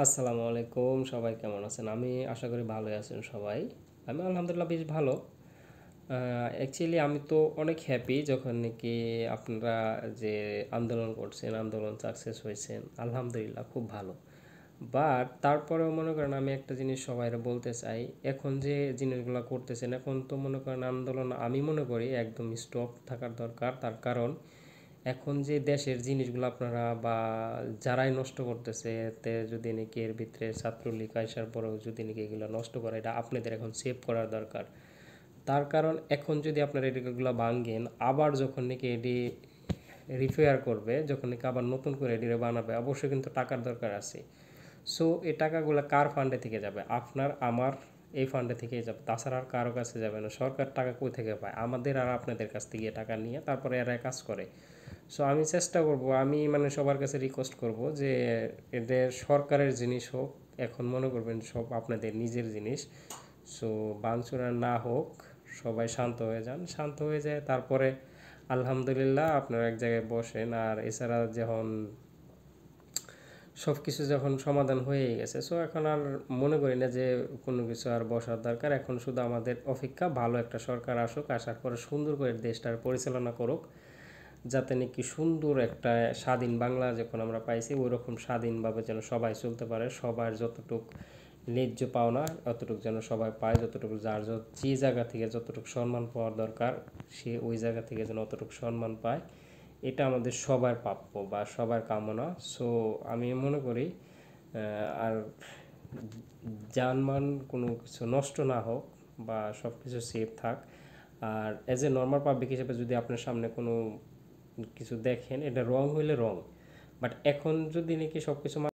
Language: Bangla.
আসসালামু আলাইকুম, সবাই কেমন আছেন? আমি আশা করি ভালোই আছেন সবাই। আমি আলহামদুলিল্লাহ বেশ ভালো। অ্যাকচুয়ালি আমি তো অনেক হ্যাপি যখন নাকি আপনারা যে আন্দোলন করছেন, আন্দোলন সাকসেস হয়েছেন, আলহামদুলিল্লাহ খুব ভালো। বাট তারপরেও মনে করেন আমি একটা জিনিস সবাইরে বলতে চাই, এখন যে জিনিসগুলো করতেছেন এখন তো মনে করেন আন্দোলন আমি মনে করি একদম স্টপ থাকার দরকার। তার কারণ এখন যে দেশের জিনিসগুলো আপনারা বা যারাই নষ্ট করতেছে, এতে যদি নাকি এর ভিতরে ছাত্রলীগ আসার পরেও যদি নাকি এগুলো নষ্ট করে, এটা আপনাদের এখন সেভ করার দরকার। তার কারণ এখন যদি আপনারা এগুলো ভাঙেন, আবার যখন নাকি এটি রিপেয়ার করবে, যখন নাকি আবার নতুন করে এটি বানাবে, অবশ্যই কিন্তু টাকার দরকার আছে। সো এই টাকাগুলো কার ফান্ডে থেকে যাবে? আপনার আমার এই ফান্ডে থেকেই যাবে, তাছাড়া আর কারো কাছে যাবে না। সরকার টাকা কই থেকে পায়? আমাদের আর আপনাদের কাছ থেকে টাকা নিয়ে তারপরে এরা কাজ করে। সো আমি চেষ্টা করব, আমি মানে সবার কাছে রিকোয়েস্ট করব যে এদের সরকারের জিনিস হোক, এখন মনে করবেন সব আপনাদের নিজের জিনিস। সো ভাঙচুর আর না হোক, সবাই শান্ত হয়ে যান, শান্ত হয়ে যায় তারপরে আলহামদুলিল্লাহ আপনারা এক জায়গায় বসেন। আর এছাড়া যখন সব কিছু যখন সমাধান হয়ে গেছে, সো এখন আর মনে করি না যে কোনো কিছু আর বসার দরকার। এখন শুধু আমাদের অপেক্ষা ভালো একটা সরকার আসুক, আসার পরে সুন্দর করে দেশটার পরিচালনা করুক, যাতে নাকি সুন্দর একটা স্বাধীন বাংলা যখন আমরা পাইছি ওই রকম স্বাধীনভাবে যেন সবাই চলতে পারে। সবার যতটুক ন্যায্য পাওনা অতটুকু যেন সবাই পায়, যতটুকু যার যে জায়গা থেকে যতটুকু সম্মান পাওয়ার দরকার সে ওই জায়গা থেকে যেন অতটুকু সম্মান পায়, এটা আমাদের সবার প্রাপ্য বা সবার কামনা। সো আমি মনে করি আর জানমান কোনো কিছু নষ্ট না হোক বা সব কিছু সেফ থাক। আর অ্যাজ এ নর্মাল পাবলিক হিসেবে যদি আপনার সামনে কোনো কিছু দেখেন, এটা রং হইলে রং, বাট এখন যদি নাকি সব কিছু